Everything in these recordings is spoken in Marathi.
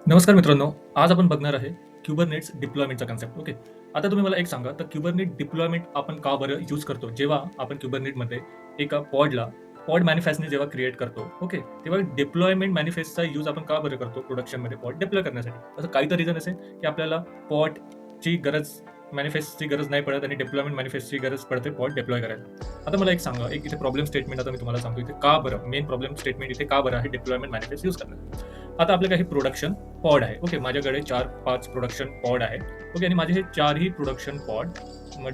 नमस्कार मित्रांनो, आज आपण बघणार आहे क्युबरनेट्स डिप्लॉयमेंटचा कन्सेप्ट. ओके. आता तुम्ही मला एक सांगा, तर क्युबरनेट डिप्लॉयमेंट आपण का बरं यूज करतो? जेव्हा आपण क्युबरनेटमध्ये एका पॉड मॅनिफेस्टने जेव्हा क्रिएट करतो, ओके, तेव्हा डिप्लॉयमेंट मॅनिफेस्टचा यूज आपण का बरं करतो प्रोडक्शनमध्ये पॉड डिप्लॉय करण्यासाठी? असं काही तर रिझन असेल, की आपल्याला पॉडची गरज मॅनिफेस्टची गरज नाही पडत आणि डिप्लॉयमेंट मॅनिफेस्टची गरज पडते पॉड डिप्लॉय करायला. आता मला एक सांगा, एक इथे प्रॉब्लेम स्टेटमेंट आता मी तुम्हाला सांगतो इथे का बरं, मेन प्रॉब्लेम स्टेटमेंट इथे का बरं आहे डिप्लॉयमेंट मॅनिफेस्ट यूज करण्यासाठी. आता आपलं काही प्रोडक्शन पॉड आहे. ओके. माझ्याकडे 4-5 प्रोडक्शन पॉड आहेत. ओके. आणि माझे हे 4ही प्रोडक्शन पॉड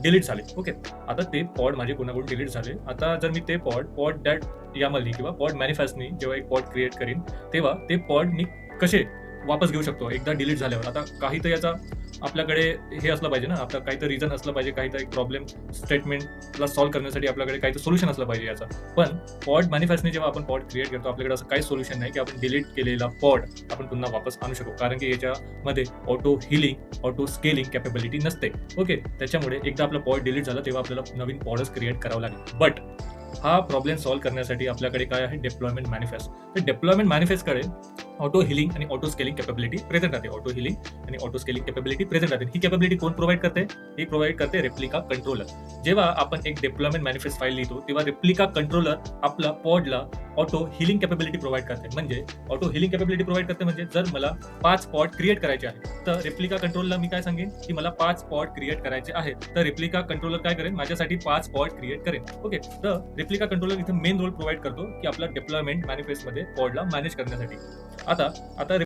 डिलीट झाले. ओके. आता ते पॉड माझे कोणाकडून डिलीट झाले. आता जर मी ते पॉड डॅट यामधली किंवा पॉड मॅनिफेस्टनी जेव्हा एक पॉड क्रिएट करीन, तेव्हा ते पॉड मी कसे वापस घेऊ शकतो एकदा डिलीट झाल्यावर. आता काही तर याचा आपल्याकडे हे असलं पाहिजे ना, आपलं काही तर रिझन असलं पाहिजे, काही तर एक प्रॉब्लेम स्टेटमेंटला सॉल्व्ह करण्यासाठी आपल्याकडे काही तर सोल्युशन असलं पाहिजे याचं. पण पॉड मॅनिफेस्टने जेव्हा आपण पॉड क्रिएट करतो, आपल्याकडे असं काही सोल्युशन नाही की आपण डिलीट केलेला पॉड आपण पुन्हा वापस आणू शकू. कारण की याच्यामध्ये auto healing, auto scaling capability नसते. ओके. त्याच्यामुळे एकदा आपलं पॉड डिलीट झालं, तेव्हा आपल्याला नवीन पॉडच क्रिएट करावं लागेल. बट हा प्रॉब्लेम सॉल्व्ह करण्यासाठी आपल्याकडे काय आहे? Deployment manifest. तर डिप्लॉयमेंट मॅनिफेस्टकडे ऑटो हिलिंग आणि ऑटो स्केलिंग कॅपेबिलिटी प्रेझेंट राहते. ऑटो हिलिंग आणि ऑटो स्केलिंग कॅपेबिलिटी प्रेझेंट राहते. ही कॅपेबिलिटी कोण प्रोव्हाइड करते? ही प्रोव्हाइड करते रेप्लिका कंट्रोलर. जेव्हा आपण एक डिप्लॉयमेंट मॅनिफेस्ट फाईल लिहितो, तेव्हा रेप्लिका कंट्रोलर आपला पॉडला ऑटो हिलिंग कॅपेबिलिटी प्रोव्हाइड करते. म्हणजे ऑटो हिलिंग कॅपेबिलिटी प्रोव्हाइड करते म्हणजे जर मला 5 पॉड क्रिएट करायचे आहेत, तर रेप्लिका कंट्रोलला मी काय सांगेन की मला 5 पॉड क्रिएट करायचे आहेत. तर रेप्लिका कंट्रोलर काय करेल? माझ्यासाठी 5 पॉड क्रिएट करेल. ओके. तर रेप्लिका कंट्रोलर इथे मेन रोल प्रोव्हाइड करतो की आपला डिप्लॉयमेंट मॅनिफेस्टमध्ये पॉडला मॅनेज करण्यासाठी. आता आता